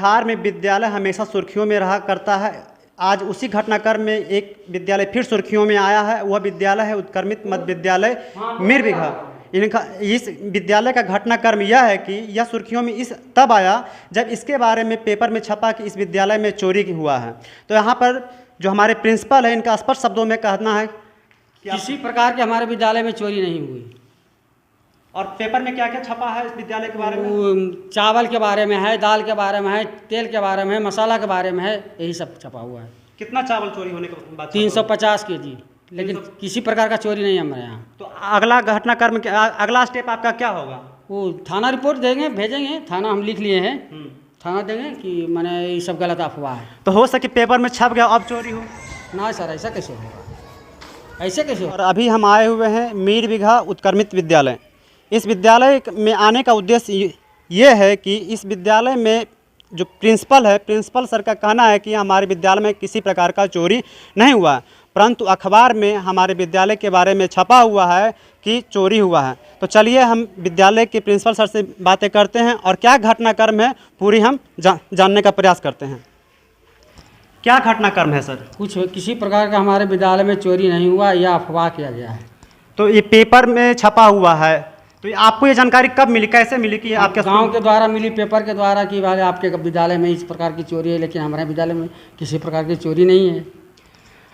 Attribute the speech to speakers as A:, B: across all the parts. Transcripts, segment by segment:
A: बिहार में विद्यालय हमेशा सुर्खियों में रहा करता है। आज उसी घटनाक्रम में एक विद्यालय फिर सुर्खियों में आया है। वह विद्यालय है उत्क्रमित मध्य विद्यालय मीरबिघा। इनका इस विद्यालय का घटनाक्रम यह है कि यह सुर्खियों में इस तब आया जब इसके बारे में पेपर में छपा कि इस विद्यालय में चोरी हुआ है। तो यहाँ पर जो हमारे प्रिंसिपल है, इनका स्पष्ट शब्दों में कहना है कि
B: किसी प्रकार के हमारे विद्यालय में चोरी नहीं हुई।
A: और पेपर में क्या क्या छपा है इस विद्यालय के बारे में?
B: चावल के बारे में है, दाल के बारे में है, तेल के बारे में है, मसाला के बारे में है, यही सब छपा हुआ है।
A: कितना चावल चोरी होने के बाद?
B: 350 kg, लेकिन किसी प्रकार का चोरी नहीं है हमारे यहाँ।
A: तो अगला घटनाक्रम अगला स्टेप आपका क्या होगा?
B: वो थाना रिपोर्ट देंगे, भेजेंगे थाना, हम लिख लिए हैं, थाना देंगे कि मैंने ये सब गलत अफवाह है।
A: तो हो सके पेपर में छप गया अब चोरी हो?
B: ना सर, ऐसा कैसे होगा, ऐसे कैसे होगा।
A: और अभी हम आए हुए हैं मीरबिघा उत्क्रमित विद्यालय। इस विद्यालय में आने का उद्देश्य ये है कि इस विद्यालय में जो प्रिंसिपल है, प्रिंसिपल सर का कहना है कि हमारे विद्यालय में किसी प्रकार का चोरी नहीं हुआ, परंतु अखबार में हमारे विद्यालय के बारे में छपा हुआ है कि चोरी हुआ है। तो चलिए हम विद्यालय के प्रिंसिपल सर से बातें करते हैं और क्या घटनाक्रम है पूरी हम जानने का प्रयास करते हैं। क्या घटनाक्रम है सर?
B: कुछ किसी प्रकार का हमारे विद्यालय में चोरी नहीं हुआ, यह अफवाह किया गया है।
A: तो ये पेपर में छपा हुआ है, तो आपको ये जानकारी कब मिली, कैसे मिली कि आपके
B: गांव के द्वारा मिली, पेपर के द्वारा कि भाई आपके विद्यालय में इस प्रकार की चोरी है, लेकिन हमारे विद्यालय में किसी प्रकार की चोरी नहीं है।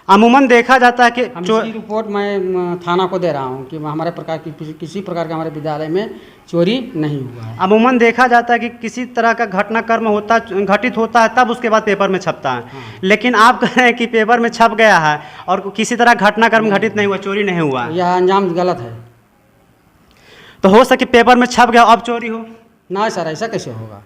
A: अमूमन देखा जाता है कि
B: इसकी रिपोर्ट मैं थाना को दे रहा हूँ कि हमारे प्रकार की किसी प्रकार का हमारे विद्यालय में चोरी नहीं हुआ है।
A: अमूमन देखा जाता है कि किसी तरह का घटनाक्रम घटित होता है तब उसके बाद पेपर में छपता है।
B: हाँ।
A: लेकिन आप कह रहे हैं कि पेपर में छप गया है और किसी तरह घटनाक्रम घटित नहीं हुआ, चोरी नहीं हुआ,
B: यह अंजाम गलत है।
A: तो हो सके पेपर में छप गया अब चोरी हो?
B: ना सर, ऐसा कैसे होगा,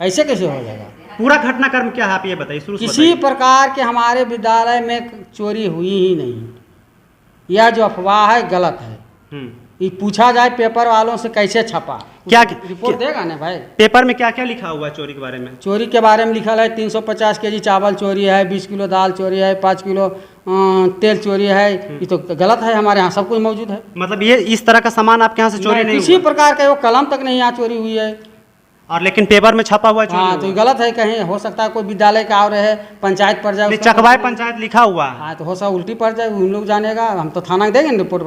B: ऐसे कैसे हो जाएगा।
A: पूरा घटनाक्रम क्या है आप ये बताइए, शुरू से
B: किसी प्रकार के हमारे विद्यालय में चोरी हुई ही नहीं। यह जो अफवाह है गलत है। ये पूछा जाए पेपर वालों से कैसे छपा,
A: क्या
B: रिपोर्ट देगा ना भाई।
A: पेपर में क्या क्या लिखा हुआ है चोरी के बारे में?
B: चोरी के बारे में लिखा है 350 kg चावल चोरी है, 20 किलो दाल चोरी है, 5 किलो तेल चोरी है। ये तो गलत है, हमारे यहाँ सब कुछ मौजूद है।
A: मतलब ये इस तरह का सामान आपके यहाँ से चोरी नहीं
B: किसी प्रकार का वो कलम तक नहीं यहाँ चोरी हुई है।
A: और लेकिन पेपर में छपा हुआ चोरी
B: हाँ, तो गलत है। कहीं हो सकता है कोई विद्यालय का और है, पंचायत पड़ जाए,
A: चकवाई पंचायत लिखा हुआ है।
B: हाँ, तो हो सकता उल्टी पड़ जाए, उन लोग जानेगा, हम तो थाना देंगे रिपोर्ट।